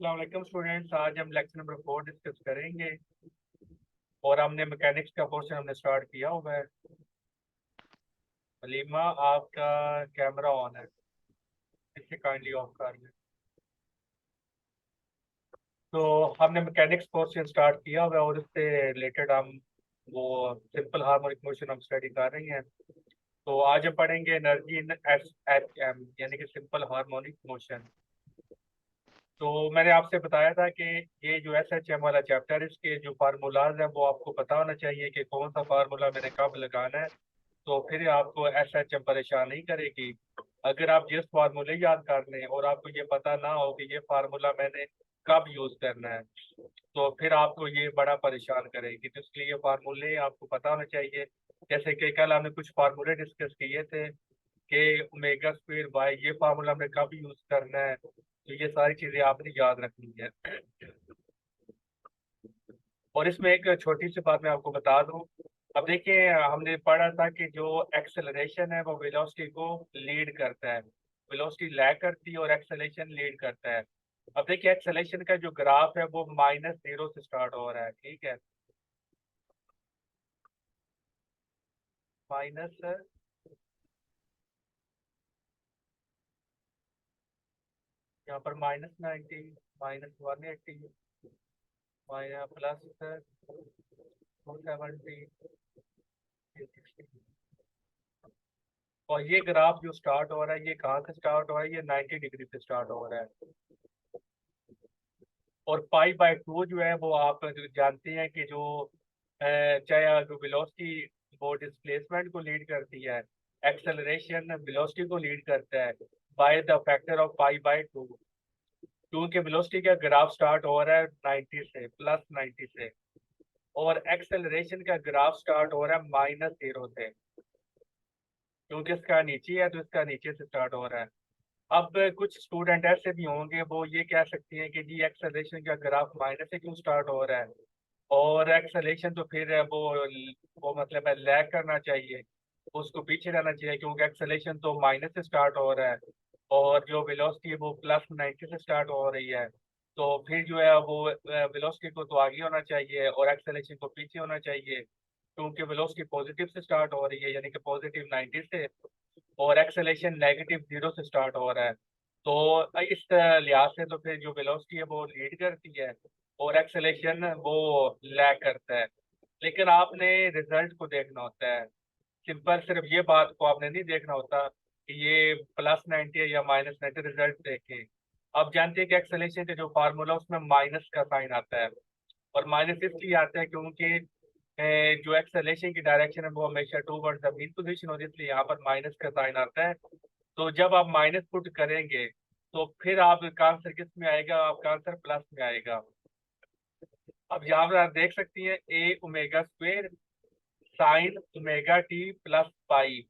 अस्सलाम स्टूडेंट्स, आज हम लेक्चर नंबर 4 डिस्कस करेंगे और हमने मैकेनिक्स का पोर्शन हमने स्टार्ट किया हुआ है। हलीमा, आपका कैमरा ऑन है, इसे काइंडली ऑफ कर लें। तो हमने मैकेनिक्स पोर्शन स्टार्ट किया हुआ है और इससे रिलेटेड हम वो सिंपल हार्मोनिक मोशन हम स्टडी कर रहे हैं। तो आज हम पढ़ेंगे energy in S H M यानी कि सिंपल हार्मोनिक मोशन। तो मैंने आपसे बताया था कि ये जो एस एच एम वाला चैप्टर, इसके जो फार्मूलाज हैं वो आपको पता होना चाहिए कि कौन सा फार्मूला मैंने कब लगाना है। तो फिर आपको एस एच एम परेशान नहीं करेगी। अगर आप जिस फार्मूले याद कर लें और आपको ये पता ना हो कि ये फार्मूला मैंने कब यूज करना है, तो फिर आपको ये बड़ा परेशान करेगी। तो इसलिए ये फार्मूले आपको पता होना चाहिए। जैसे कि कल हमने कुछ फार्मूले डिस्कस किए थे कि ओमेगा स्क्वायर बाय, ये फार्मूला हमने कब यूज करना है। तो ये सारी चीजें आपने याद रखनी है। और इसमें एक छोटी सी बात मैं आपको बता दूं। अब देखिए, हमने पढ़ा था कि जो एक्सेलरेशन है वो वेलोसिटी को लीड करता है। वेलोसिटी लैग करती है और एक्सेलरेशन लीड करता है। अब देखिए, एक्सेलरेशन का जो ग्राफ है वो -0 से स्टार्ट हो रहा है, ठीक है। माइनस, यहाँ पर -90, -180, माइनस प्लस 270, और ये ग्राफ जो स्टार्ट हो रहा है ये कहाँ से स्टार्ट हो रहा है? ये 90 डिग्री से स्टार्ट हो रहा है। और पाई/2 जो है वो आप जानते हैं कि जो चाहे जो वेलोसिटी वो डिस्प्लेसमेंट को लीड करती है, एक्सेलरेशन वेलोसिटी को लीड करता है बाय द फैक्टर ऑफ पाई/2। क्योंकि वेलोसिटी का ग्राफ स्टार्ट हो रहा है 90 से, +90 से, और एक्सेलरेशन का ग्राफ स्टार्ट हो रहा है -0 से। क्योंकि इसका नीचे है तो इसका नीचे से स्टार्ट हो रहा है। अब कुछ स्टूडेंट ऐसे भी होंगे वो ये कह सकते हैं कि जी एक्सेलरेशन का ग्राफ माइनस से क्यों स्टार्ट हो रहा है, और एक्सेलरेशन तो फिर वो मतलब है लैग करना चाहिए, उसको पीछे रहना चाहिए, क्योंकि एक्सेलरेशन तो माइनस से स्टार्ट हो रहा है और जो वेलोसिटी है वो +90 से स्टार्ट हो रही है। तो फिर जो है वो वेलोसिटी को तो आगे होना चाहिए और एक्सेलरेशन को पीछे होना चाहिए, क्योंकि वेलोसिटी पॉजिटिव से स्टार्ट हो रही है यानी कि पॉजिटिव 90 से, और एक्सेलेरेशन -0 से स्टार्ट हो रहा है। तो इस लिहाज से तो फिर जो वेलोसिटी है वो लीड करती है और एक्सेलेरेशन वो लैग करता है। लेकिन आपने रिजल्ट को देखना होता है। सिंपल सिर्फ ये बात को आपने नहीं देखना होता कि ये +90 है या -90, रिजल्ट देखें। अब जानते हैं कि एक्सेलेरेशन का जो फार्मूला उसमें माइनस का साइन आता है, और माइनस इसलिए आता है क्योंकि जो एक्सेलेरेशन की डायरेक्शन है वो हमेशा टूवर्ड्स द मीन पोजीशन होती है, इसलिए यहाँ पर माइनस का साइन आता है। तो जब आप माइनस पुट करेंगे तो फिर आपका आंसर किस में आएगा? आपका आंसर प्लस में आएगा। अब यहाँ पर आप देख सकती हैं a omega square sine omega T plus pi.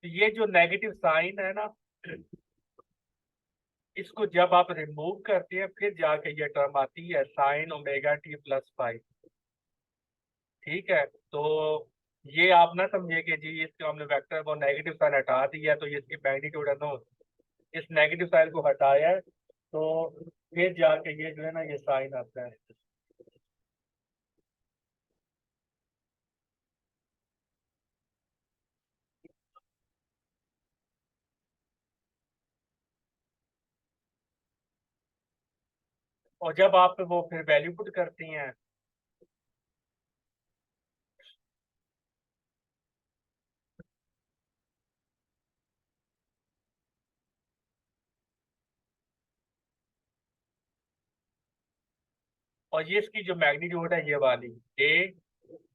तो ये जो नेगेटिव साइन है ना, इसको जब आप रिमूव करते हैं फिर जाके ये टर्म आती है sine omega T plus pi, ठीक है। तो ये आप ना समझिए कि जी इसके हमने वेक्टर वो नेगेटिव साइन हटा दिया तो ये इसकी मैग्नीट्यूड है, नो, इस नेगेटिव साइन को हटाया है तो फिर जाके ये जो है ना ये साइन आता है। और जब आप वो फिर वैल्यू पुट करती हैं, और ये इसकी जो मैग्नीट्यूड है ये वाली a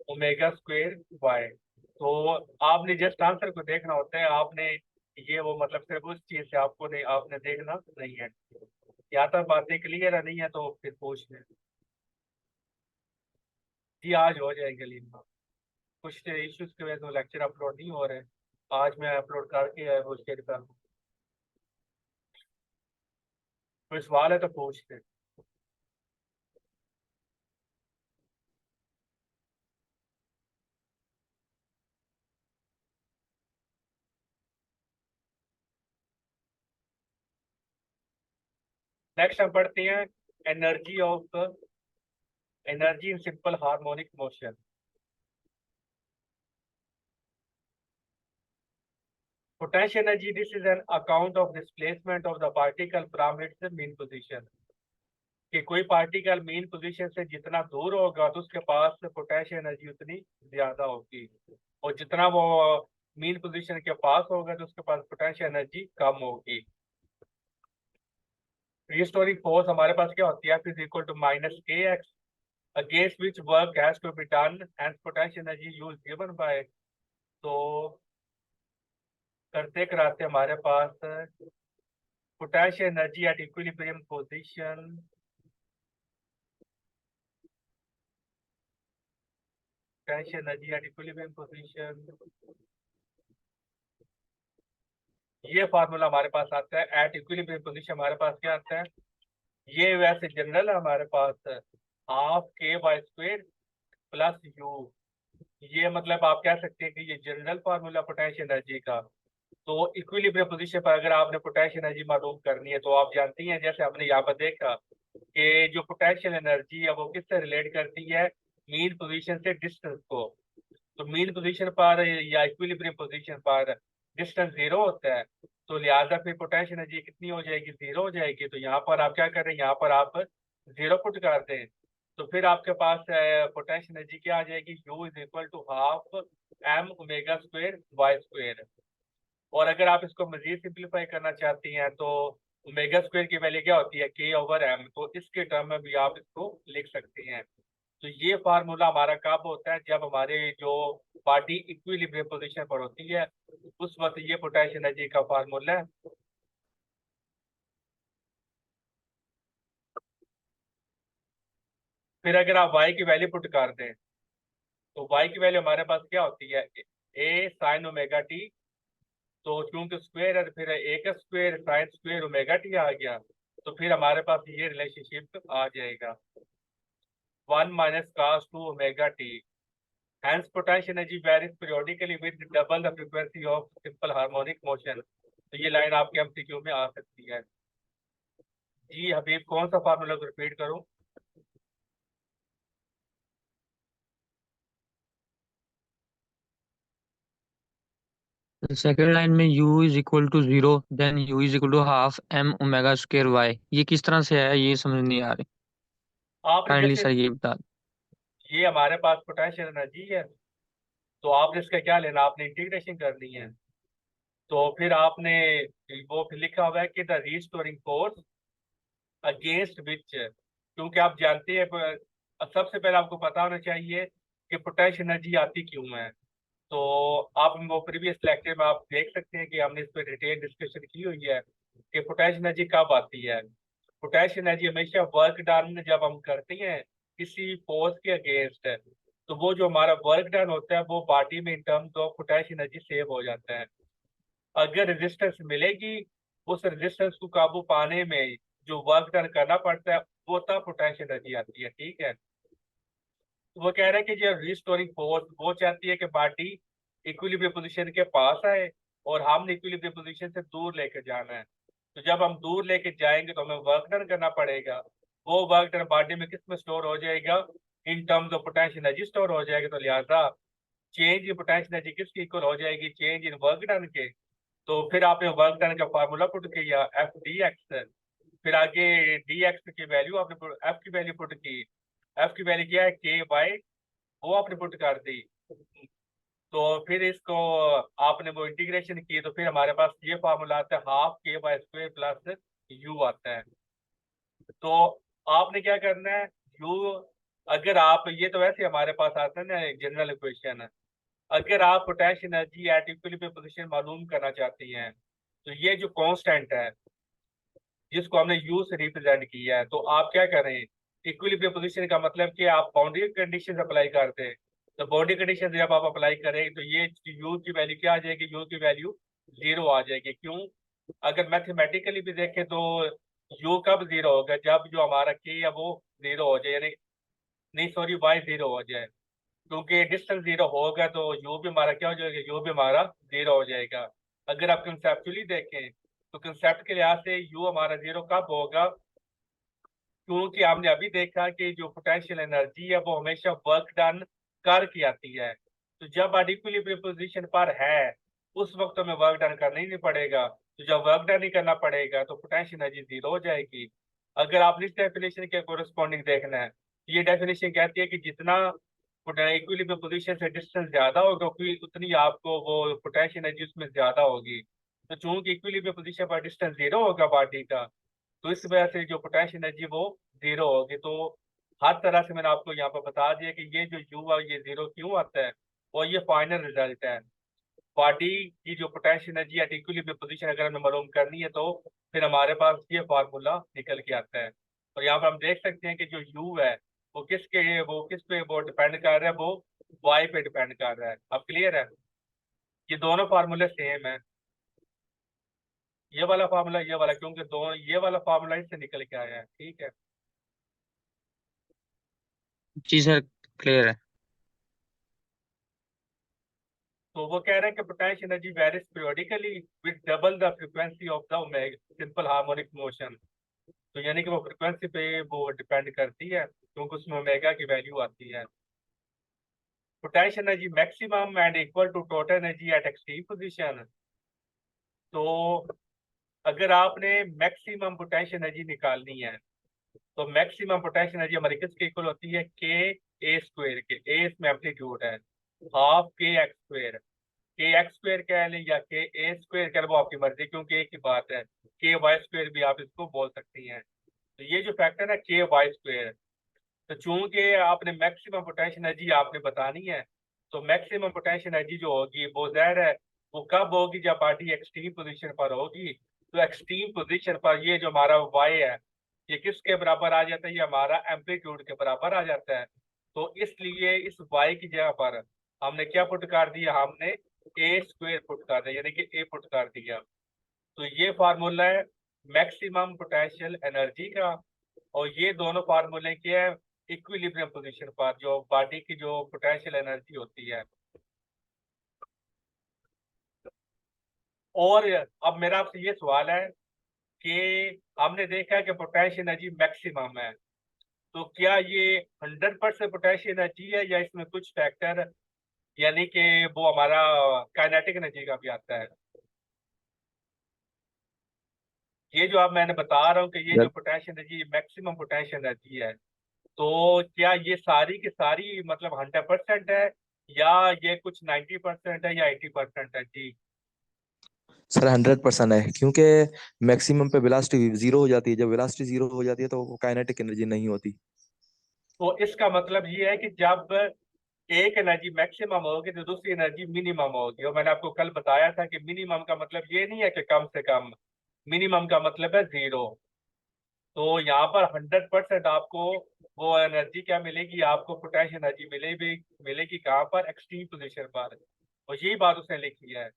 ओमेगा स्क्वेयर वाई, तो आपने जस्ट आंसर को देखना होता है। आपने ये वो मतलब सिर्फ उस चीज से आपको नहीं, आपने देखना नहीं है। या तो बातें क्लियर है नहीं है तो फिर पूछ लें। जी आज हो जाएंगे लीमा, कुछ इश्यूज की वजह से लेक्चर अपलोड नहीं हो रहे। आज मैं अपलोड करके वो शेयर कर दूँ। कोई सवाल है तो पूछ ले। नेक्स्ट हम पढ़ते हैं energy in simple harmonic motion. Potential energy, this is an account of displacement of the particle from its mean position। कि कोई पार्टिकल मीन पोजीशन से जितना दूर होगा तो उसके पास पोटेंशियल एनर्जी उतनी ज्यादा होगी, और जितना वो मीन पोजीशन के पास होगा तो उसके पास पोटेंशियल एनर्जी कम होगी। रीस्टोरिंग फोर्स हमारे पास क्या होती है, F equal to minus k x against which work has to be done and potential energy is given by. तो करते कराते हमारे पास potential energy at equilibrium position, potential energy at equilibrium position, ये फार्मूला हमारे पास आता है। एट इक्विलिब्रियम पोजीशन हमारे पास क्या आता है, ये वैसे जनरल है हमारे पास, हाफ के बाय स्क्वायर प्लस यू। ये मतलब आप कह सकते हैं कि ये जनरल फार्मूला पोटेंशियल एनर्जी का। तो इक्विलिब्रियम पोजीशन पर अगर आपने पोटेंशियल एनर्जी मालूम करनी है तो आप जानती हैं, जैसे हमने यहाँ पर देखा कि जो पोटेंशियल एनर्जी है वो किससे रिलेट करती है, मीन पोजीशन से डिस्टेंस को। तो मीन पोजीशन पर या इक्विलिब्रियम पोजीशन पर डिस्टेंस जीरो होता है, तो लिहाजा फिर पोटेंशियल एनर्जी कितनी हो जाएगी, जीरो हो जाएगी। तो यहाँ पर आप क्या कर रहे हैं, यहाँ पर आप जीरो पुट कर दें, तो फिर आपके पास पोटेंशियल एनर्जी क्या आ जाएगी, U is equal to half M omega square Y square. और अगर आप इसको मजीद सिंप्लीफाई करना चाहती हैं तो ओमेगा स्क्वायर की वैल्यू क्या होती है, के ओवर एम, तो इसके टर्म में भी आप इसको लिख सकते हैं। तो ये फार्मूला हमारा कब होता है, जब हमारे जो बॉडी इक्विलिब्रियम पोजीशन पर होती है, उस वक्त ये पोटेंशियल एनर्जी का फार्मूला है। फिर अगर आप y की वैल्यू पुट कर दें तो y की वैल्यू हमारे पास क्या होती है, a साइन ओमेगा टी। तो चूंकि स्क्वायर है तो फिर ए का square sine square omega t आ गया, तो फिर हमारे पास ये रिलेशनशिप आ जाएगा, 1 - cos 2 omega T. Hence potential energy varies periodically with double the frequency of simple harmonic motion। तो ये लाइन आपके एमसीक्यू में आ सकती है। जी हबीब, कौन सा फार्मूला को रिपीट करूं? सेकेंड लाइन में u is equal to zero, then u is equal to half M omega square Y, ये किस तरह से है, ये समझ नहीं आ रही। आपने काइंडली जैसे, सर ये बता दें। ये हमारे पास पोटेंशियल एनर्जी है, तो आपने इसका क्या लेना, आपने इंटीग्रेशन करनी है। तो फिर आपने वो फिर लिखा हुआ है कि the restoring force against which, क्योंकि आप जानते हैं सबसे पहले आपको पता होना चाहिए कि पोटेंशियल एनर्जी आती क्यों है। तो आप वो प्रीवियस लेक्चर में आप देख सकते हैं कि हमने इस पर डिटेल डिस्कशन की हुई है कि पोटेंशियल एनर्जी कब आती है। पोटेंशियल एनर्जी हमेशा वर्क डन जब हम करते हैं किसी फोर्स के अगेंस्ट, तो वो जो हमारा वर्क डन होता है वो बॉडी में in terms of potential energy save हो जाता है। अगर रेजिस्टेंस मिलेगी, उस रेजिस्टेंस को काबू पाने में जो वर्क डन करना पड़ता है वो तब पोटेंशियल एनर्जी आती है, ठीक है। तो वो कह रहे हैं कि जो रिस्टोरिंग फोर्स वो चाहती है कि बॉडी इक्विलिब्रियम पोजीशन के पास आए, और हमने इक्विलिब्रियम पोजीशन से दूर लेके जाना है। तो जब हम दूर लेके जाएंगे तो हमें वर्क डन करना पड़ेगा। वो वर्क डन बॉडी में किस में स्टोर हो जाएगा, in terms of potential energy store हो जाएगा। तो लिहाजा चेंज इन पोटेंशियल एनर्जी किसकी इक्वल हो जाएगी, चेंज इन वर्क डन के। तो फिर आपने वर्क डन का फार्मूला पुट किया एफ डी एक्स, फिर आगे डी एक्स की वैल्यू आपने एफ की वैल्यू पुट की। एफ की वैल्यू क्या है, के बाई, वो आपने पुट कर दी। तो फिर इसको आपने वो इंटीग्रेशन की, तो फिर हमारे पास ये फार्मूला आता है, हाफ के बाय स्क्वायर प्लस यू आता है। तो आपने क्या करना है, यू, अगर आप, ये तो वैसे हमारे पास आता है ना जनरल इक्वेशन, अगर आप potential energy at equilibrium position मालूम करना चाहती हैं, तो ये जो कांस्टेंट है जिसको हमने यू से रिप्रेजेंट किया है, तो आप क्या करें, इक्विलिब्रियम पोजीशन का मतलब कि आप बाउंड्री कंडीशन अप्लाई करते हैं। तो बाउंड्री कंडीशन जब आप अप्लाई करें तो ये यू की वैल्यू क्या आ जाएगी, यू की वैल्यू जीरो आ जाएगी। क्यों, अगर मैथमेटिकली भी देखें तो यू कब जीरो होगा, जब जो हमारा के है वो जीरो हो जाए, यानी नहीं सॉरी वाई जीरो हो जाए। क्योंकि डिस्टेंस जीरो होगा तो यू भी हमारा क्या हो जाएगा, यू भी हमारा जीरो हो जाएगा। अगर आप कंसेप्चुअली देखें तो कंसेप्ट के लिहाज से यू हमारा जीरो कब होगा, क्योंकि हमने अभी देखा कि जो पोटेंशियल एनर्जी है वो हमेशा वर्क डन करके आती है। तो जब इक्विलिब्रियम पोजीशन पर है उस वक्त हमें वर्क डन करना ही नहीं पड़ेगा। तो जब वर्क डन नहीं करना पड़ेगा तो पोटेंशियल एनर्जी जीरो हो जाएगी। अगर आप इस डेफिनेशन के कोरस्पॉन्डिंग देखना है, ये डेफिनेशन कहती है कि जितना इक्विलिब्रियम पोजीशन से डिस्टेंस ज्यादा होगा उतनी आपको वो पोटेंशियल एनर्जी उसमें ज्यादा होगी। तो चूंकि इक्विलिब्रियम पोजीशन पर डिस्टेंस जीरो होगा बॉडी का, तो इस वजह से जो पोटेंशियल एनर्जी वो जीरो होगी। तो हर तरह से मैंने आपको यहाँ पर बता दिया कि ये जो यू है ये जीरो क्यों आता है, और ये फाइनल रिजल्ट है। बॉडी की जो potential energy at equilibrium position अगर हमें मालूम करनी है तो फिर हमारे पास ये फार्मूला निकल के आता है। और यहाँ पर हम देख सकते हैं कि जो यू है वो किस पे वो डिपेंड कर रहा है, वो वाई पे डिपेंड कर रहा है। अब क्लियर है, ये दोनों फार्मूले सेम है, ये वाला फार्मूला ये वाला, क्योंकि दोनों ये वाला फार्मूला इससे निकल के आया है। ठीक है, जी सर, क्लियर है। तो वो कह रहे हैं कि potential energy varies periodically with double the frequency of the simple harmonic motion. तो यानी कि वो फ्रीक्वेंसी पे वो डिपेंड करती है क्योंकि उसमें ओमेगा की वैल्यू आती है। Potential energy maximum and equal to total energy at extreme position. तो अगर आपने मैक्सिमम पोटेंशियल एनर्जी निकालनी है तो मैक्सिमम पोटेंशियल एनर्जी हमारी किसके इक्वल होती है, के ए स्क्वायर के। ए इसमें एम्पलीट्यूड है, हाफ के एक्स स्क्वायर। के एक्स स्क्वायर कह लें या के ए स्क्वायर कह लें, वो आपकी मर्जी, क्योंकि एक ही बात है। के वाई स्क्वायर भी आप इसको बोल सकती हैं। तो ये जो फैक्टर है के वाई स्क्वायर, तो चूंकि आपने मैक्सिमम पोटेंशियल एनर्जी आपने बतानी है, तो मैक्सिमम पोटेंशियल एनर्जी जो होगी वो ज़ाहिर है वो कब होगी, जब पार्टी एक्सट्रीम पोजीशन पर होगी। तो एक्सट्रीम पोजीशन पर ये जो हमारा वाई है ये किसके बराबर आ जाता है, ये हमारा एम्पलीट्यूड के बराबर आ जाता है। तो इसलिए इस वाई की जगह पर हमने क्या पुट कर दिया, हमने ए स्क्वायर पुट कर दिया, यानी कि ए पुट कर दिया। तो ये फार्मूला है मैक्सिमम पोटेंशियल एनर्जी का, और ये दोनों फार्मूले क्या है, इक्विलिब्रियम पोजीशन पर जो बॉडी की जो पोटेंशियल एनर्जी होती है। और अब मेरा आपसे ये सवाल है कि हमने देखा है कि पोटेंशियल एनर्जी मैक्सिमम है, तो क्या ये 100% पोटेंशियल एनर्जी है या इसमें कुछ फैक्टर, यानी कि वो हमारा काइनेटिक एनर्जी का भी आता है। ये जो अब मैंने बता रहा हूँ कि ये जो potential energy maximum potential energy है, तो क्या ये सारी की सारी मतलब 100% है, या ये कुछ 90% है, या 80% है जी। सर 100% है, क्योंकि मैक्सिमम पे वेलोसिटी जीरो हो जाती है। जब वेलोसिटी जीरो हो जाती है तो वो काइनेटिक एनर्जी नहीं होती। तो इसका मतलब ये है कि जब एक एनर्जी मैक्सिमम होगी तो दूसरी एनर्जी मिनिमम होगी। और मैंने आपको कल बताया था कि मिनिमम का मतलब ये नहीं है कि कम से कम, मिनिमम का मतलब है जीरो। तो यहाँ पर 100% आपको वो एनर्जी क्या मिलेगी, आपको पोटेंशियल एनर्जी मिलेगी कहाँ पर, एक्सट्रीम पोजीशन पर। और यही बात उसने लिखी है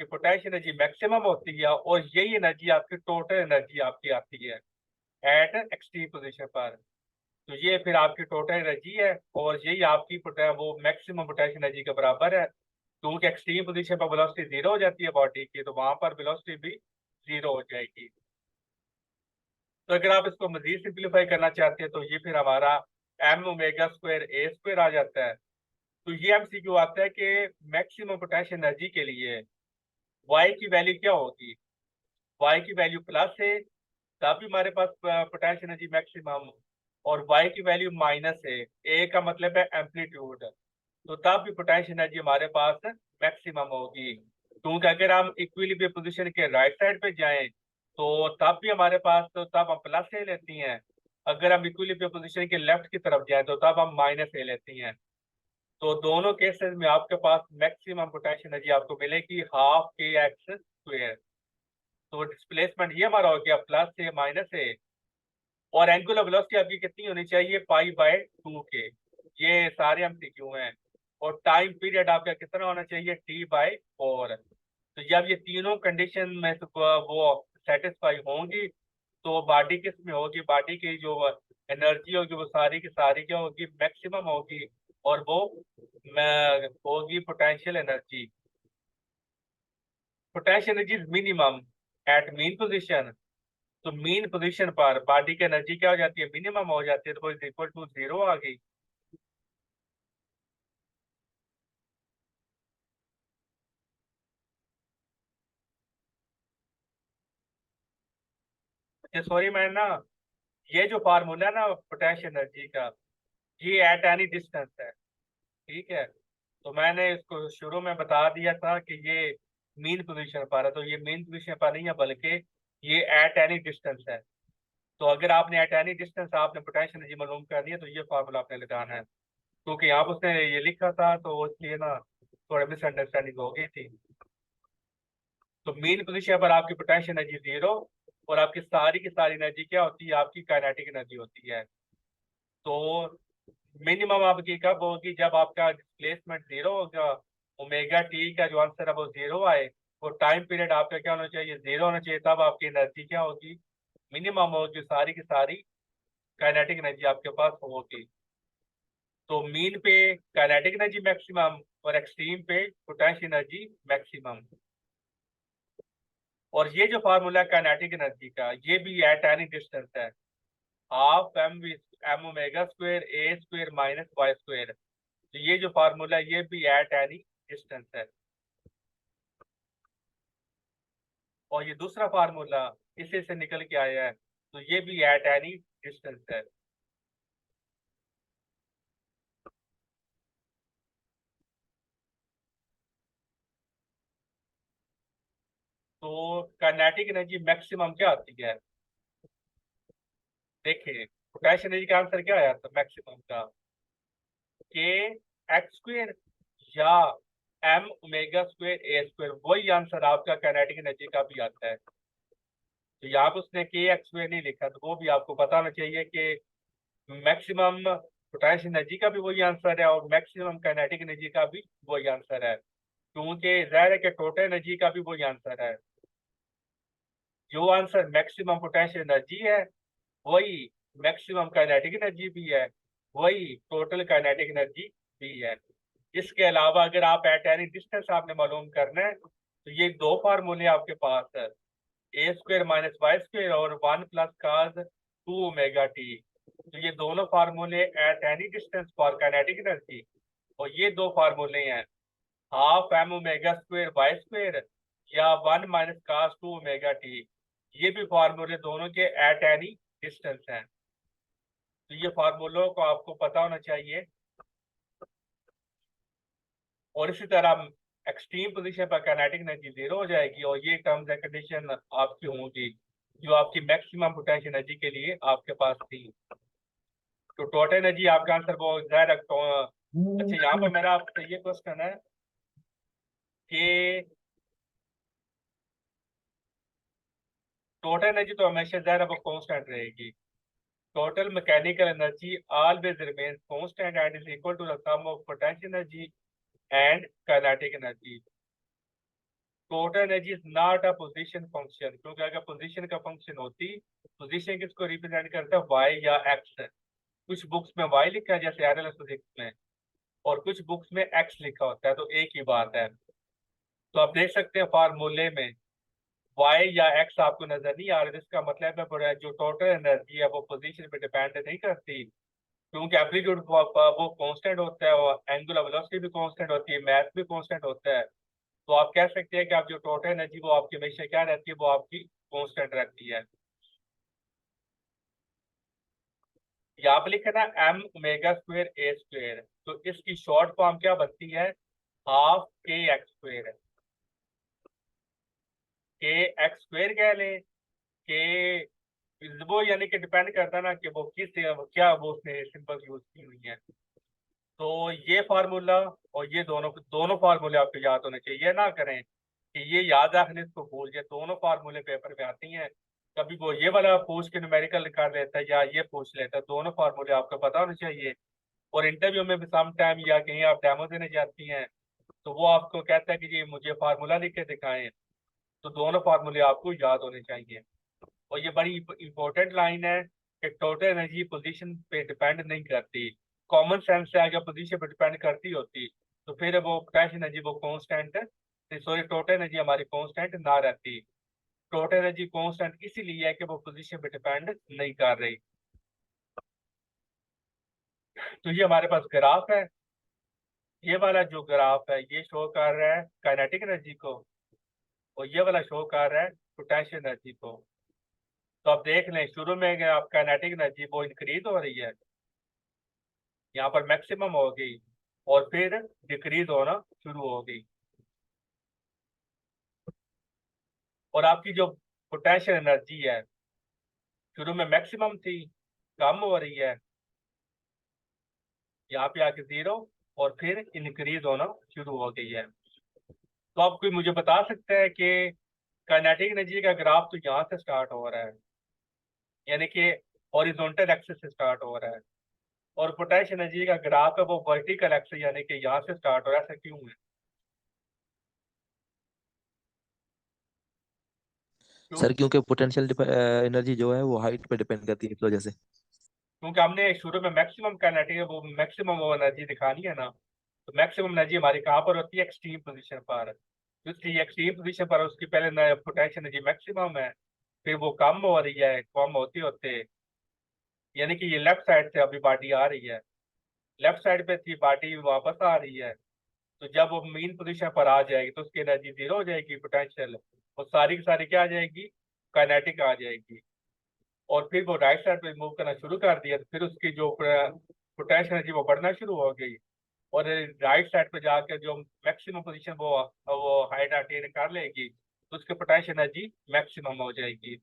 कि पोटेंशियल एनर्जी मैक्सिमम होती है और यही एनर्जी आपकी टोटल एनर्जी आपकी आती है एट एक्सट्रीम पोजीशन पर। तो ये फिर आपकी टोटल एनर्जी है और यही आपकी वो मैक्सिमम पोटेंशियल एनर्जी के बराबर है। क्योंकि एक्सट्रीम पोजीशन पर वेलोसिटी जीरो हो जाती है बॉडी की, तो वहां पर वेलोसिटी भी जीरो हो जाएगी। तो अगर आप इसको मजीद सिंप्लीफाई करना चाहते हैं तो ये फिर हमारा एम ओमेगा स्क्वायर ए स्क्वायर आ जाता है। तो ये एमसीक्यू आता है कि मैक्सिमम पोटेंशियल एनर्जी के लिए वाई की वैल्यू क्या होगी। वाई की वैल्यू प्लस है तब भी हमारे पास पोटेंशियल एनर्जी मैक्सिमम, और वाई की वैल्यू माइनस है, ए का मतलब है एम्पलीट्यूड, तो तब भी पोटेंशियल एनर्जी हमारे पास मैक्सिमम होगी। क्योंकि अगर हम इक्विलिब्रियम पोजीशन के राइट साइड पे जाएं तो तब भी हमारे पास, तो तब हम प्लस ए लेती हैं। अगर हम इक्विलिब्रियम पोजीशन के लेफ्ट की तरफ जाएं तो तब हम माइनस ए लेती हैं। तो दोनों केसेस में आपके पास मैक्सिमम पोटेंशियल एनर्जी आपको मिलेगी हाफ के एक्स स्क्वायर। तो डिस्प्लेसमेंट ये हमारा हो गया प्लस ए माइनस ए, और एंगुलर वेलोसिटी आपकी कितनी होनी चाहिए, पाई बाय 2 के। ये सारे एमसीक्यू हैं। और टाइम पीरियड आपका कितना होना चाहिए, टी बाय 4। तो जब ये तीनों कंडीशन में से वो सेटिस्फाई होंगी तो बॉडी किस में होगी, बॉडी की जो एनर्जी होगी वो सारी की सारी क्या होगी, मैक्सिमम होगी, और वो होगी potential energy. Potential energy is minimum at mean position. तो मीन पोजीशन पर बॉडी की एनर्जी क्या हो जाती है, मिनिमम हो जाती है, तो इज इक्वल टू 0 आ गई। सॉरी मैं ना, ये जो फार्मूला है ना पोटेंशियल एनर्जी का, ये एट एनी डिस्टेंस है, ठीक है। तो मैंने इसको शुरू में बता दिया था कि ये मीन पोजीशन पर है, तो ये मीन पोजीशन पर नहीं है बल्कि ये एट एनी डिस्टेंस है। तो अगर आपने एट एनी डिस्टेंस आपने पोटेंशियल एनर्जी मालूम करनी है तो ये फार्मूला आपने लगाना है, क्योंकि यहाँ पर उसने ये लिखा था तो इसलिए ना थोड़ा मिसअंडरस्टैंडिंग हो गई थी। तो मीन पोजीशन पर आपकी पोटेंशियल एनर्जी 0 और आपकी सारी की सारी एनर्जी क्या होती है, आपकी काइनेटिक एनर्जी होती है। तो मिनिमम आपकी कब होगी, जब आपका डिस्प्लेसमेंट 0 होगा, ओमेगा टी का जो आंसर है वो 0 आए, और टाइम पीरियड आपका क्या होना चाहिए, 0 होना चाहिए, तब आपकी एनर्जी क्या होगी, मिनिमम होगी, सारी की सारी काइनेटिक एनर्जी आपके पास होगी। तो मीन पे काइनेटिक एनर्जी मैक्सिमम और एक्सट्रीम पे पोटेंशियल एनर्जी मैक्सिमम। और ये जो फार्मूला है काइनेटिक एनर्जी का, ये भी एट एनी डिस्टेंस है, हाफ एम ओमेगा स्क्वायर ए स्क्वायर माइनस वाई स्क्वायर। तो ये जो फार्मूला है ये भी एट एनी डिस्टेंस है। और ये दूसरा फार्मूला इसी से निकल के आया है, तो ये भी एट एनी डिस्टेंस है। तो काइनेटिक एनर्जी मैक्सिमम क्या आती है, देखिए पोटेंशियल एनर्जी का आंसर क्या आया था मैक्सिमम का, के एक्स स्क्वायर या एम ओमेगा स्क्वायर ए स्क्वायर, वही आंसर आपका काइनेटिक एनर्जी का भी आता है। तो यहाँ पे उसने के एक्स स्क्वायर नहीं लिखा, तो वो भी आपको पता होना चाहिए कि मैक्सिमम पोटेंशियल एनर्जी का भी वही आंसर है और मैक्सिमम काइनेटिक एनर्जी का भी वही आंसर है, क्योंकि जाहिर है कि टोटल एनर्जी का भी वही आंसर है। जो आंसर मैक्सिमम पोटेंशियल एनर्जी है वही मैक्सिमम काइनेटिक एनर्जी भी है, वही टोटल काइनेटिक एनर्जी भी है। इसके अलावा अगर आप एट एनी डिस्टेंस आपने मालूम करना है तो ये दो फार्मूले आपके पास है, ए स्क्वायर माइनस वाई स्क्वायर और 1 + cos 2 ओमेगा टी। तो ये दोनों फार्मूले at any distance for kinetic energy, और ये दो फार्मूले हैं half M omega square Y square या 1 - cos 2 ओमेगा टी। ये भी फार्मूले दोनों के एट एनी डिस्टेंस हैं। तो ये फार्मूलों को आपको पता होना चाहिए। और इसी तरह एक्सट्रीम पोजीशन पर काइनेटिक एनर्जी 0 हो जाएगी, और ये टर्म्स एंड कंडीशन आपकी होंगी जो आपकी मैक्सिमम पोटेंशियल एनर्जी के लिए आपके पास थी। तो टोटल एनर्जी आपका आंसर वो जाहिर अच्छा यहाँ पर मेरा आपसे ये क्वेश्चन है कि टोटल एनर्जी तो हमेशा जाहिर है वो कांस्टेंट रहेगी। Total mechanical energy always remains constant and is equal to the sum of potential energy and kinetic energy. Total energy is not a position function, क्योंकि अगर पोजीशन का फंक्शन होती, पोजीशन किसको रिप्रेजेंट करता है, वाई या x. कुछ books में वाई लिखा है जैसे आरएलएस फिजिक्स में, और कुछ बुक्स में एक्स लिखा होता है, तो एक ही बात है। तो आप देख सकते हैं फार्मूले में वाई या एक्स आपको नजर नहीं आ रहा, इसका मतलब है जो टोटल एनर्जी है वो पोजीशन पे डिपेंड नहीं करती, क्योंकि एम्पलीट्यूड वो कांस्टेंट होता है और एंगुलर वेलोसिटी भी कांस्टेंट होती है, मैथ भी कांस्टेंट होता है। तो आप कह सकते हैं कि आप जो टोटल एनर्जी वो आपकी हमेशा क्या रहती है, वो आपकी कांस्टेंट रहती है। यहाँ पे लिखा ना एम ओमेगा स्क्वायर ए स्क्वायर, तो इसकी शॉर्ट फॉर्म क्या बनती है, हाफ के एक्स स्क्वायर। के एक्स स्क्वायर कह लें, के वो यानी कि डिपेंड करता है ना कि वो किस क्या वो उसने सिंबल यूज की हुई है। तो ये फार्मूला और ये दोनों दोनों फार्मूले आपको याद होने चाहिए, ये ना करें कि ये याद रखने इसको भूल जाए। दोनों फार्मूले पेपर में आती हैं, कभी वो ये वाला पूछ के न्यूमेरिकल कर लेता है या ये पूछ लेता है, दोनों फार्मूले आपको पता होने चाहिए। और इंटरव्यू में भी सम टाइम या कहीं आप डेमो देने जाती हैं तो वो आपको कहता है कि जी मुझे फार्मूला लिख के दिखाएं, तो दोनों फार्मूले आपको याद होने चाहिए। और ये बड़ी इंपॉर्टेंट लाइन है कि टोटल एनर्जी पोजीशन पे डिपेंड नहीं करती। कॉमन सेंस से अगर पोजीशन पे डिपेंड करती होती तो फिर वो पोटेंशियल एनर्जी वो कांस्टेंट, सॉरी टोटल एनर्जी हमारी कांस्टेंट ना रहती। टोटल एनर्जी कांस्टेंट इसीलिए है कि वो पोजीशन पे डिपेंड नहीं कर रही। तो ये हमारे पास ग्राफ है, ये वाला जो ग्राफ है ये शो कर रहा है काइनेटिक एनर्जी को, और ये वाला शो कर रहा है पोटेंशियल एनर्जी को। तो आप देख लें शुरू में आप काइनेटिक एनर्जी वो इंक्रीज हो रही है, यहाँ पर मैक्सिमम हो गई और फिर डिक्रीज होना शुरू हो गई, और आपकी जो पोटेंशियल एनर्जी है शुरू में मैक्सिमम थी, कम हो रही है, यहाँ पे आके जीरो और फिर इंक्रीज होना शुरू हो गई है। तो आप कोई मुझे बता सकते हैं कि काइनेटिक एनर्जी का ग्राफ तो यहाँ से स्टार्ट हो रहा है, यानी कि हॉरिजॉन्टल एक्सिस से स्टार्ट हो रहा है, और पोटेंशियल एनर्जी का ग्राफ है वो वर्टिकल एक्सिस यानी कि यहाँ से स्टार्ट हो रहा है, ऐसा क्यों है? क्यों? सर क्योंकि पोटेंशियल एनर्जी जो है वो हाइट पे डिपेंड करती है, इस वजह से। क्योंकि हमने शुरू में मैक्सिमम काइनेटिक वो मैक्सिमम वो एनर्जी दिखानी है ना, तो मैक्सिमम एनर्जी हमारी कहाँ पर होती है? एक्सट्रीम पोजीशन पर। तो इसलिए एक्सट्रीम पोजीशन पर उसकी पहले पोटेंशियल एनर्जी मैक्सिमम है, फिर वो कम हो रही है, कम होते होते यानी कि ये लेफ्ट साइड से अभी बॉडी आ रही है, लेफ्ट साइड पे थी बॉडी वापस आ रही है, तो जब वो मेन पोजीशन पर आ जाएगी तो उसकी एनर्जी जीरो हो जाएगी पोटेंशियल, और सारी की सारी क्या आ जाएगी? काइनेटिक आ जाएगी। और फिर वो राइट साइड पे मूव करना शुरू कर दिया तो फिर उसकी जो पोटेंशियल एनर्जी वो बढ़ना शुरू हो गई, और राइट साइड पे जाकर जो मैक्सिमम पोजीशन वो हाइट अटेन कर लेगी तो उसकी पोटेंशियल एनर्जी मैक्सिमम हो जाएगी।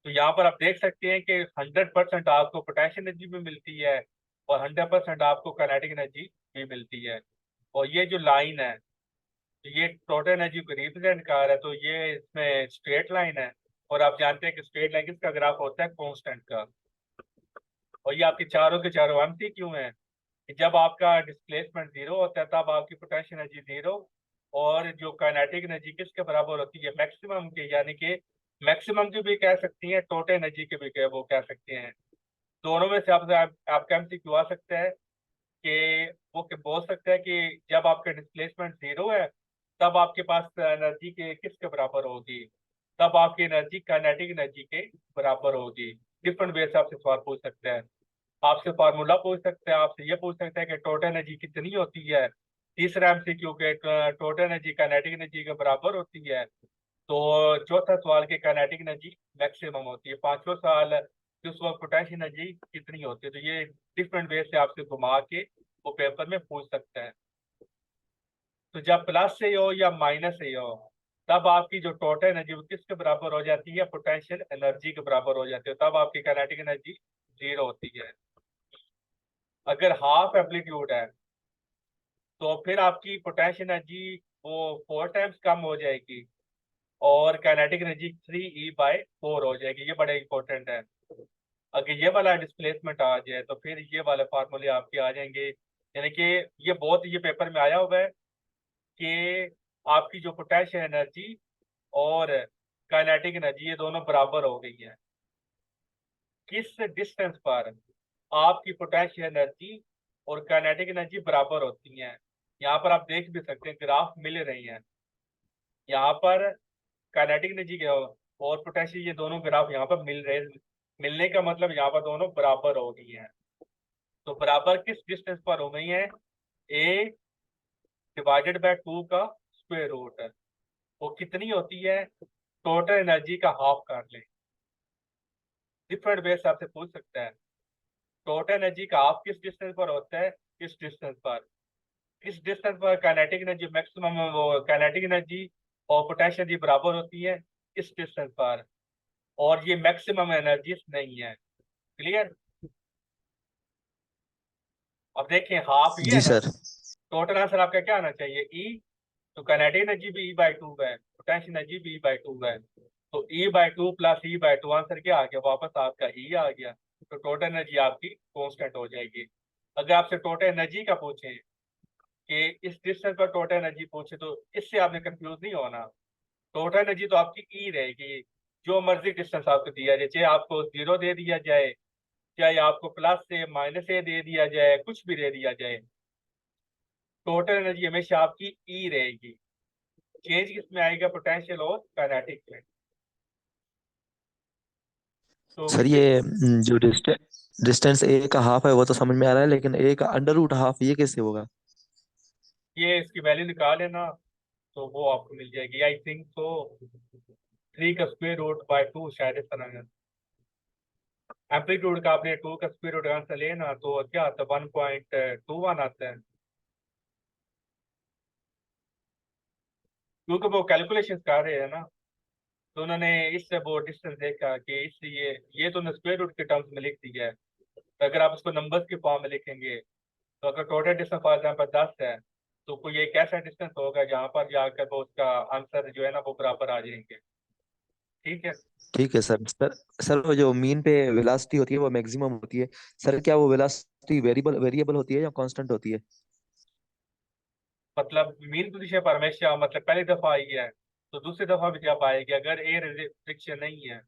तो यहाँ पर आप देख सकते हैं कि 100% आपको पोटेंशियल एनर्जी भी मिलती है और 100% आपको काइनेटिक एनर्जी भी मिलती है। और ये जो लाइन है ये टोटल एनर्जी को रिप्रेजेंट कर रहा है, तो ये इसमें स्ट्रेट लाइन है, और आप जानते हैं कि स्ट्रेट लाइन किसका ग्राफ होता है? कांस्टेंट का। और ये आपके चारों के चारों एमसीक्यू हैं कि जब आपका डिस्प्लेसमेंट जीरो होता है तब आपकी पोटेंशियल एनर्जी जीरो, और जो काइनेटिक एनर्जी किसके बराबर होती है? मैक्सिमम के, यानी कि मैक्सिमम की भी कह सकती है, टोटल एनर्जी के भी वो कह सकते हैं। दोनों में से आपका एमसीक्यू आ सकता है कि वो बोल सकता है कि जब आपका डिस्प्लेसमेंट जीरो है तब आपके पास एनर्जी के किसके बराबर होगी? तब आपकी एनर्जी काइनेटिक एनर्जी के बराबर होगी। डिफरेंट वे से आपसे सवाल पूछ सकते हैं, आपसे फार्मूला पूछ सकते हैं, आपसे ये पूछ सकते हैं कि टोटल एनर्जी कितनी होती है। तीसरा एमसीक्यू के टोटल एनर्जी काइनेटिक एनर्जी के बराबर होती है। तो चौथा सवाल के काइनेटिक एनर्जी मैक्सिमम होती है। पांचवा सवाल कि उस वक्त पोटेंशियल एनर्जी कितनी होती है। तो ये डिफरेंट वे से आपसे घुमा के वो पेपर में पूछ सकते हैं। तो जब प्लस से हो या माइनस से हो तब आपकी जो टोटल एनर्जी वो किसके बराबर हो जाती है? पोटेंशियल एनर्जी के बराबर हो जाती है, तब आपकी काइनेटिक एनर्जी जीरो होती है। अगर हाफ एम्पलीट्यूड है तो फिर आपकी पोटेंशियल एनर्जी वो 4 टाइम्स कम हो जाएगी और काइनेटिक एनर्जी 3E/4 हो जाएगी। ये बड़ा इंपॉर्टेंट है। अगर ये वाला डिस्प्लेसमेंट आ जाए तो फिर ये वाले फार्मूले आपके आ जाएंगे, यानी कि ये पेपर में आया हुआ है कि आपकी जो पोटेंशियल एनर्जी और काइनेटिक एनर्जी ये दोनों बराबर हो गई है। किस डिस्टेंस पर आपकी पोटेंशियल एनर्जी और काइनेटिक एनर्जी बराबर होती हैं? यहाँ पर आप देख भी सकते हैं ग्राफ मिल रही हैं, यहाँ पर काइनेटिक एनर्जी के और पोटेंशियल ये दोनों ग्राफ यहाँ पर मिल रहे, मिलने का मतलब यहाँ पर दोनों बराबर हो गई हैं। तो बराबर किस डिस्टेंस पर हो गई है? A/2 का स्क्वायर रूट वो कितनी होती है? टोटल एनर्जी का हाफ कर ले। डिफरेंट वे से आपसे पूछ सकता है टोटल एनर्जी का हाफ किस डिस्टेंस पर होता है? किस डिस्टेंस पर, किस डिस्टेंस पर काइनेटिक एनर्जी मैक्सिमम वो काइनेटिक एनर्जी और पोटेंशियल एनर्जी बराबर होती है? इस डिस्टेंस पर, और ये मैक्सिमम एनर्जी नहीं है। क्लियर? अब देखें हाफ ये जी है ना, सर। टोटल आंसर आपका क्या आना चाहिए? ई। तो काइनेटिक एनर्जी भी E/2 है, पोटेंशियल एनर्जी भी E/2 है, तो E/2 प्लस E/2 आंसर क्या आ गया? वापस आपका ई आ गया। तो टोटल एनर्जी आपकी कांस्टेंट हो जाएगी। अगर आपसे टोटल एनर्जी का पूछें कि इस डिस्टेंस पर टोटल एनर्जी पूछे तो इससे आपने कंफ्यूज नहीं होना। टोटल एनर्जी तो आपकी ई रहेगी, जो मर्जी डिस्टेंस आपको दिया जाए, चाहे आपको 0 दे दिया जाए, चाहे आपको प्लस से माइनस से दे दिया जाए, कुछ भी दे दिया जाए, टोटल एनर्जी हमेशा आपकी ई रहेगी। चेंज किस में आएगा? पोटेंशियल और काइनेटिक में। तो सर किसी ये जो डिस्टेंस ए का हाफ है वो तो समझ में आ रहा है, लेकिन ए का अंडर रूट हाफ ये कैसे होगा? ये इसकी वैल्यू निकाले ना, तो वो आपको मिल जाएगी आई थिंक तो 3 का स्क्वायर रूट बाय 2 शायद इस तरह है। एम्पलीट्यूड का आपने 2 का स्क्वायर रूट आंसर ले ना, तो क्या आता है 1.21 आता है, क्योंकि वो कैलकुलेशन कर रहे हैं ना। तो उन्होंने इससे वो डिस्टेंस देखा कि इसलिए ये तो स्क्वायर रूट के टर्म्स में लिख दिया है। तो अगर आप उसको नंबर्स के फॉर्म में लिखेंगे, तो अगर टोटल डिस्टेंस फॉर एग्जाम्पल 10 है, तो कोई एक ऐसा डिस्टेंस होगा जहाँ पर जाकर वो उसका आंसर जो है ना वो बराबर आ जाएंगे। ठीक है। ठीक है सर वो जो मीन पे वेलोसिटी होती है वो मैक्सिमम होती है। सर क्या वो वेलोसिटी वेरिएबल वेरिएबल होती है या कांस्टेंट होती है? मतलब मीन पोजीशन पर हमेशा, मतलब पहली दफा आई है तो दूसरी दफा भी जब आएगी, अगर एयर रिस्ट्रिक्शन नहीं है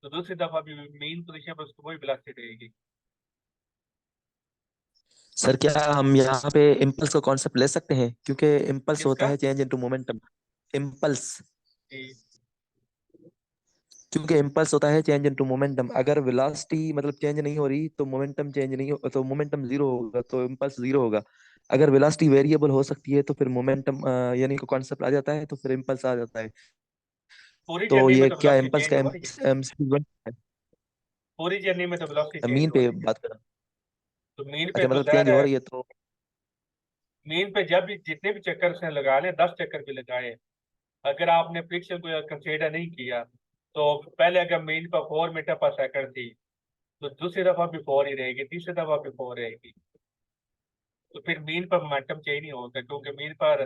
तो दूसरी दफा भी मीन पोजीशन पर उसको वही वेलोसिटी रहेगी। सर क्या हम यहाँ पे इम्पल्स का कॉन्सेप्ट ले सकते हैं, क्योंकि इम्पल्स होता किसका? है चेंज इनटू मोमेंटम। इम्पल्स। जी। क्योंकि इम्पल्स होता है चेंज इनटू मोमेंटम, अगर वेलोसिटी मतलब चेंज नहीं हो रही तो मोमेंटम चेंज नहीं हो, तो मोमेंटम जीरो होगा, तो इम्पल्स जीरो होगा। अगर वेलोसिटी वेरिएबल हो सकती है तो फिर मोमेंटम यानी को कॉन्सेप्ट आ जाता है, तो फिर इम्पल्स आ जाता है। पूरी तो जर्नी में ये तो क्या वेलोसिटी इम्पल्स चेंज का हो रही है। पूरी जर्नी में तो वेलोसिटी चेंज मीन हो पे रही है। बात कर? तो मीन पे अच्छा तो मतलब चेंज जहर हो है। रही है तो। मीन पे जब भी जितने भी चक्कर उसने लगा ले, 10 चक्कर भी लगाए, अगर आपने फ्रिक्शन को कंसीडर नहीं किया, तो पहले अगर मीन पर 4 मीटर पर सेकंड थी, तो दूसरी दफा भी 4 ही रहेगी, तीसरी दफा भी 4 रहेगी। तो फिर मीन पर मोमेंटम चेंज नहीं होगा, क्योंकि मीन पर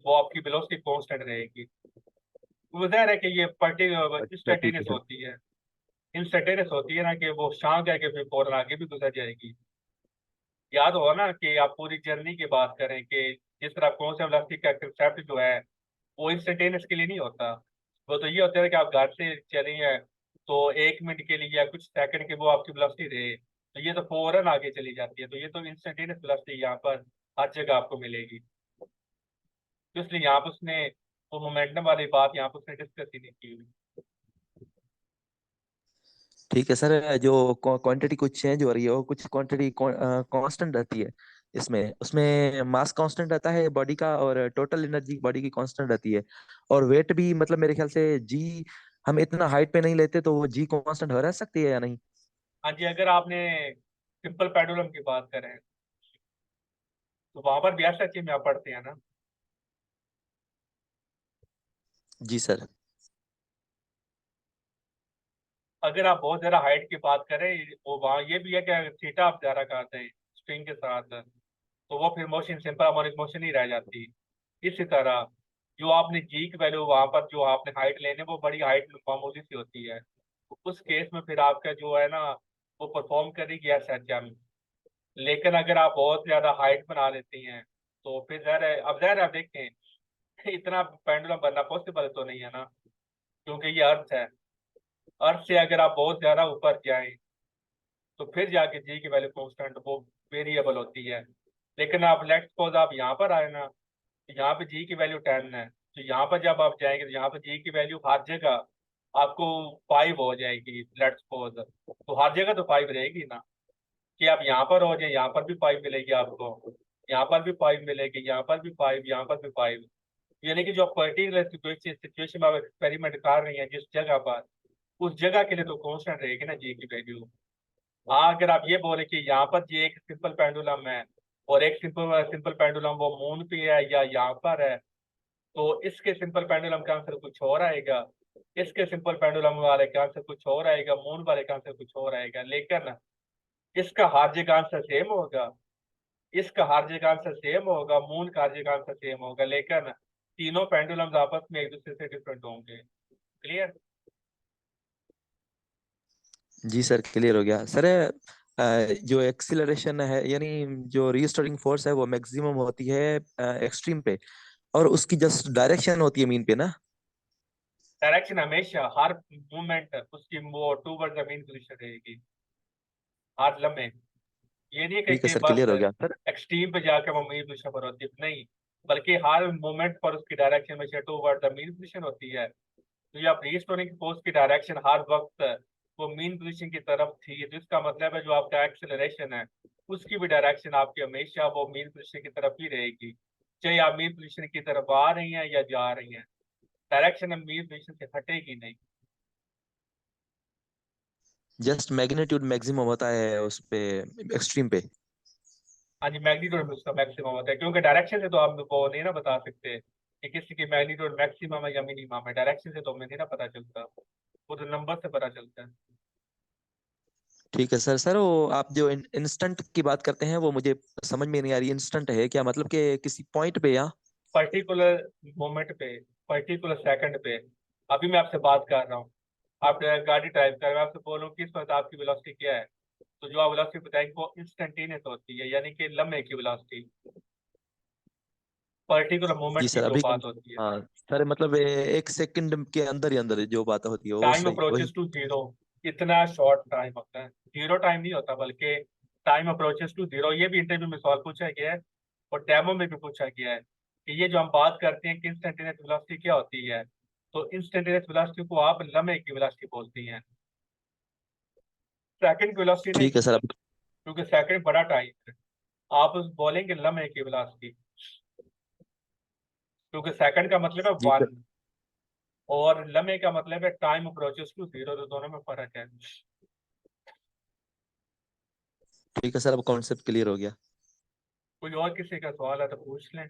वो आपकी वेलोसिटी कांस्टेंट रहेगी। वो जाहिर है कि ये पर्टिकुलर अच्छा ठीक है इंस्टेंटेनियस सर। होती है। इंस्टेंटेनियस होती है ना, कि वो शाम करके फिर फौरन आगे भी गुजर जाएगी। याद हो ना कि आप पूरी जर्नी की बात करें कि जिस तरह कौन से वेलोसिटी का कंसेप्ट जो है, वो इंस्टेंटेनियस के लिए नहीं होता। वो तो ये होता है कि आप घर से चले हैं, तो 1 मिनट के लिए या कुछ सेकंड के वो आपकी वेलोसिटी रहे, तो ये तो फौरन आगे चली जाती है। तो ये तो इंस्टेंटेनियस वेलोसिटी यहाँ पर हर जगह आपको मिलेगी। तो इसलिए यहाँ पर उसने वो मोमेंटम वाली बात यहाँ पर उसने डिस्कस ही नहीं की हुई। ठीक है सर, जो क्वांटिटी कुछ चेंज हो रही है और कुछ क्वांटिटी कांस्टेंट रहती है, इसमें उसमें मास कांस्टेंट रहता है बॉडी का, और टोटल एनर्जी बॉडी की कांस्टेंट रहती है। और वेट भी मतलब मेरे ख्याल से जी, हम इतना हाइट पे नहीं लेते तो वो जी कांस्टेंट हो रह सकती है या नहीं? हाँ जी, अगर आपने सिंपल पेंडुलम की बात करें, तो वहां पर भी ऐसा चीज में आप पढ़ते हैं ना। जी सर। अगर आप बहुत ज्यादा हाइट की बात करें, वो वहाँ ये भी है कि थीटा आप ज्यादा कहते हैं स्ट्रिंग के साथ, तो वो फिर मोशन सिंपल हार्मोनिक मोशन ही रह जाती। इसी तरह जो आपने जी की वैल्यू वहां पर जो आपने हाइट लेने, वो बड़ी हाइट मामूली सी होती है, तो उस केस में फिर आपका जो है ना वो परफॉर्म करेगी एस एच एम। लेकिन अगर आप बहुत ज्यादा हाइट बना लेती हैं, तो फिर ज़ाहिर है आप देखें इतना पेंडुलम बनना पॉसिबल तो नहीं है ना, क्योंकि ये अर्थ है। अर्थ से अगर आप बहुत ज्यादा ऊपर जाएं, तो फिर जाके जी की वैल्यू कांस्टेंट वो वेरिएबल होती है। लेकिन आप लेट्स सपोज आप यहाँ पर आए ना, तो यहाँ पे जी की वैल्यू 10 है, तो यहाँ पर जब आप जाएंगे तो यहाँ पर जी की वैल्यू हर जगह आपको 5 हो जाएगी लेट्स सपोज। तो हर जगह तो 5 रहेगी ना, कि आप यहाँ पर हो जाए, यहाँ पर भी 5 मिलेगी आपको, यहाँ पर भी 5 मिलेगी, यहाँ पर भी 5, यहाँ पर भी 5। यानी कि जो पर्टिकुलर सिचुएशन में आप एक्सपेरिमेंट कर रही हैं जिस जगह पर, उस जगह के लिए तो कांस्टेंट रहेगी ना जी की वैल्यू। हाँ, अगर आप ये बोले कि यहाँ पर ये एक सिंपल पेंडुलम है और एक सिंपल सिंपल पेंडुलम वो मून पे है या यहाँ पर है, तो इसके सिंपल पेंडुलम का आंसर कुछ और आएगा, इसके सिंपल पेंडुलम वाले का आंसर कुछ और आएगा, मून वाले का आंसर कुछ और आएगा। लेकिन इसका हर जगह आंसर सेम होगा, इसका हर जगह आंसर सेम होगा, मून का हर जगह आंसर सेम होगा, लेकिन तीनों पेंडुलम्स आपस में एक दूसरे से डिफरेंट होंगे। क्लियर? जी सर क्लियर हो गया सर। जो एक्सीलरेशन है यानी जो रीस्टोरिंग फोर्स है वो मैक्सिमम होती है एक्सट्रीम पे, और उसकी जस्ट डायरेक्शन होती है मीन पे ना? डायरेक्शन हमेशा हर मूवमेंट उसकी वो टूवर्ड द मेन पोजीशन रहेगी हर लम्हे। ये नहीं है ठीक है कि सर बस क्लियर हो गया सर। एक्सट्रीम पे जाकर वो मेन पोजीशन पर होती है, नहीं, बल्कि हर मोमेंट पर उसकी डायरेक्शन हमेशा टूवर्ड द मेन पोजीशन होती है। तो ये आप रीस्टोरिंग फोर्स की डायरेक्शन हर वक्त वो मीन पोजीशन की तरफ थी, तो इसका मतलब है जो आपका एक्सेलरेशन है उसकी भी डायरेक्शन आपकी हमेशा वो मीन पोजीशन की तरफ ही रहेगी, चाहे आप मीन पोजीशन की तरफ आ रही हैं या जा रही हैं, डायरेक्शन मीन पोजीशन से हटेगी नहीं। जस्ट मैग्नीट्यूड मैक्सिमम होता है उस पे, एक्सट्रीम पे। हाँ जी, मैग्नीट्यूड उसका मैक्सिमम होता है, क्योंकि डायरेक्शन से तो आप वो नहीं ना बता सकते कि किसी की मैग्नीट्यूड मैक्सिमम है या मिनिमम है, डायरेक्शन से तो हमें नहीं ना पता चलता, वो तो नंबर से पता चलता है। ठीक है सर। सर वो आप जो इंस्टेंट की बात करते हैं वो मुझे समझ में नहीं आ रही, इंस्टेंट है क्या मतलब कि किसी पॉइंट पे या? पर्टिकुलर मोमेंट पे, पर्टिकुलर सेकंड पे, अभी मैं आपसे बात कर रहा हूँ, आप गाड़ी ड्राइव कर रहे हैं, मैं आपसे बोलूँ किस वक्त आपकी वेलोसिटी क्या है, तो जो आप वेलोसिटी बताएंगे वो इंस्टेंटेनियस होती है, यानी कि लम्हे की वेलोसिटी, पर्टिकुलर जी मोमेंट की सर जो अभी। बात होती है। हाँ सर, मतलब एक सेकंड के अंदर ही अंदर जो बात होती है वो टाइम सही वही। अप्रोचेस टू जीरो, इतना शॉर्ट टाइम होता है, जीरो टाइम नहीं होता बल्कि टाइम अप्रोचेस टू जीरो, ये भी इंटरव्यू में सवाल पूछा गया है और डेमो में भी पूछा गया है कि ये जो हम बात करते हैं कि इंस्टेंटेनियस वेलोसिटी क्या होती है, तो इंस्टेंटेनियस वेलोसिटी को आप लम्हे की वेलोसिटी बोलती हैं, सेकंड की वेलोसिटी नहीं, ठीक है सर अब। क्योंकि सेकंड बड़ा टाइम है, आप उस बोलेंगे लम्हे की वेलोसिटी, क्योंकि सेकंड का मतलब है जी सर। वन और लम्हे का मतलब है टाइम अप्रोचेस टू जीरो, तो दोनों में फर्क है। ठीक है सर, अब कॉन्सेप्ट क्लियर हो गया। कोई और किसी का सवाल है तो पूछ लें।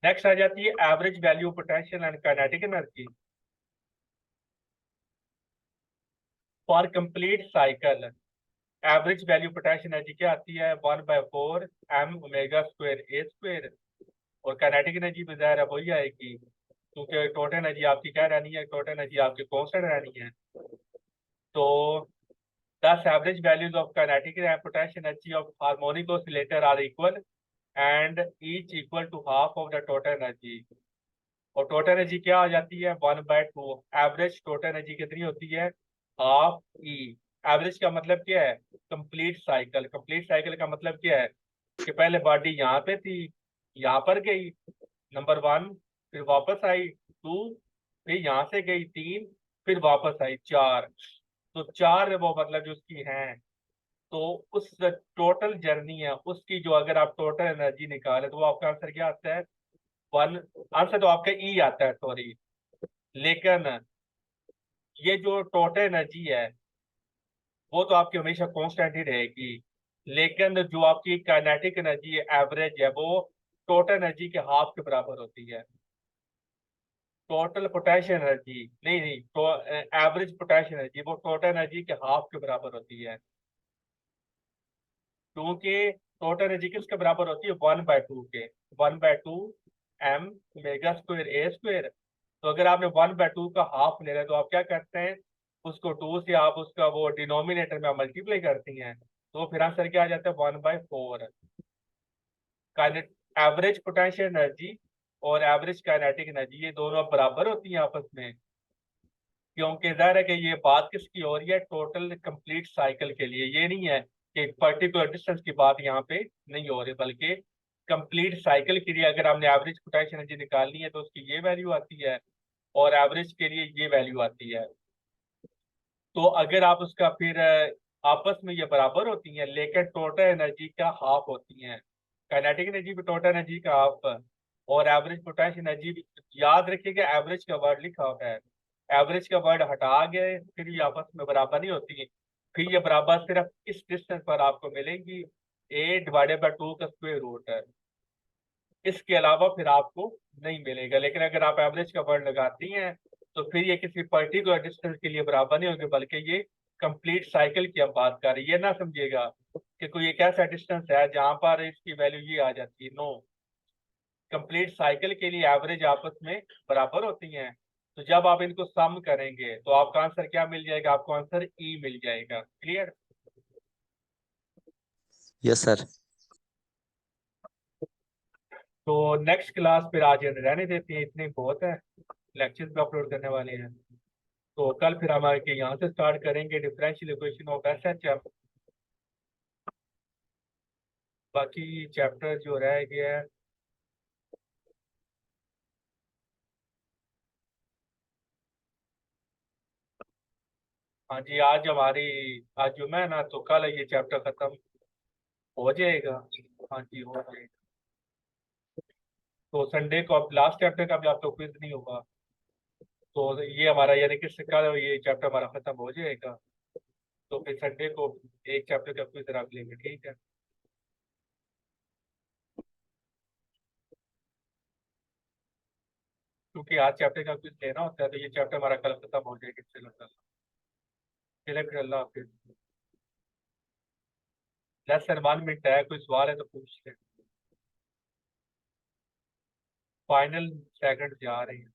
नेक्स्ट आ जाती है average value potential and kinetic energy for complete cycle. Average value potential energy क्या आती है, 1/4 m ओमेगा स्क्वायर ए स्क्वायर, और काइनेटिक एनर्जी भी ज़ाहिर है वही आएगी, क्योंकि टोटल एनर्जी आपकी क्या रहनी है, टोटल एनर्जी आपकी कांस्टेंट रहनी है। तो thus average values of kinetic and potential energy of harmonic oscillator are equal and each equal to half of the total energy। और टोटल एनर्जी क्या आ जाती है, 1/2, एवरेज टोटल एनर्जी कितनी होती है, हाफ ई। एवरेज का मतलब क्या है, कंप्लीट साइकिल, कंप्लीट साइकिल का मतलब क्या है कि पहले बॉडी यहाँ पे थी, यहाँ पर गई, नंबर वन, फिर वापस आई, टू, फिर यहाँ से गई, तीन, फिर वापस आई, चार, तो चार वो मतलब जो उसकी है, तो उस टोटल जर्नी है उसकी जो अगर आप टोटल एनर्जी निकाले तो वो आपका आंसर क्या आता है, वन, आंसर तो आपका ई आता है, सॉरी, लेकिन ये जो टोटल एनर्जी है वो तो आपकी हमेशा कांस्टेंट ही रहेगी, लेकिन जो आपकी काइनेटिक एनर्जी है एवरेज है वो टोटल एनर्जी के हाफ के बराबर होती है। टोटल पोटेंशियल एनर्जी नहीं नहीं, तो एवरेज पोटेंशियल एनर्जी वो टोटल एनर्जी के हाफ के बराबर होती है, क्योंकि टोटल एनर्जी किसके बराबर होती है, 1/2 के, 1/2 m मेगा स्क्वायर ए स्क्वायर। तो अगर आपने 1/2 का हाफ ले रहा है तो आप क्या करते हैं, उसको 2 से आप उसका वो डिनोमिनेटर में मल्टीप्लाई करती हैं, तो फिर आंसर क्या आ जाता है, 1/4। एवरेज पोटेंशियल एनर्जी और एवरेज काइनेटिक एनर्जी ये दोनों बराबर होती हैं आपस में, क्योंकि जाहिर है कि ये बात किसकी हो रही है, टोटल कंप्लीट साइकिल के लिए, ये नहीं है कि पर्टिकुलर डिस्टेंस की बात यहाँ पे नहीं हो रही, बल्कि कंप्लीट साइकिल के लिए अगर आपने एवरेज पोटेंशियल एनर्जी निकालनी है तो उसकी ये वैल्यू आती है और एवरेज के लिए ये वैल्यू आती है। तो अगर आप उसका फिर आपस में ये बराबर होती हैं लेकिन टोटल एनर्जी का हाफ होती हैं, काइनेटिक एनर्जी भी टोटल एनर्जी का हाफ, और एवरेज पोटेंशियल एनर्जी भी, याद रखिएगा एवरेज का वर्ड लिखा होता है, एवरेज का वर्ड हटा गए फिर ये आपस में बराबर नहीं होती है, फिर ये बराबर सिर्फ इस डिस्टेंस पर आपको मिलेंगी, a/2 का स्क्वायर रूट है, इसके अलावा फिर आपको नहीं मिलेगा। लेकिन अगर आप एवरेज का वर्ड लगाती हैं तो फिर ये किसी पर्टिकुलर डिस्टेंस के लिए बराबर नहीं होगी, बल्कि ये कंप्लीट साइकिल की हम बात कर रहे हैं, ये ना समझिएगा कि कोई एक ऐसा डिस्टेंस है जहां पर इसकी वैल्यू ये आ जाती है, नो, कंप्लीट साइकिल के लिए एवरेज आपस में बराबर होती हैं। तो जब आप इनको सम करेंगे तो आपका आंसर क्या मिल जाएगा, आपको आंसर ई मिल जाएगा। क्लियर। Yes sir. तो नेक्स्ट क्लास फिर आज रहने देते हैं, इतने बहुत है, लेक्चर्स भी अपलोड करने वाले हैं, तो कल फिर हम आगे यहाँ से स्टार्ट करेंगे डिफरेंशियल इक्वेशन ऑफ एसएचएफ, बाकी चैप्टर जो रह गया है हाँ जी, आज जुम्मा है ना, तो कल ये चैप्टर खत्म हो जाएगा। हाँ जी, हो जाएगा। तो संडे को अब लास्ट चैप्टर का भी आपको क्विज नहीं होगा, तो ये हमारा यानी कि कल ये चैप्टर हमारा खत्म हो जाएगा। तो फिर संडे को एक चैप्टर का क्विज रख लेंगे, ठीक है। क्योंकि आज चैप्टर का क्विज लेना होता है, तो ये चैप्टर हमारा कल खत्म हो जाएगा। चलो फिर अल्लाह हाफिज। लेसन 1 मिनट है, कोई सवाल है तो पूछ ले। फाइनल सेकंड जा रहे हैं।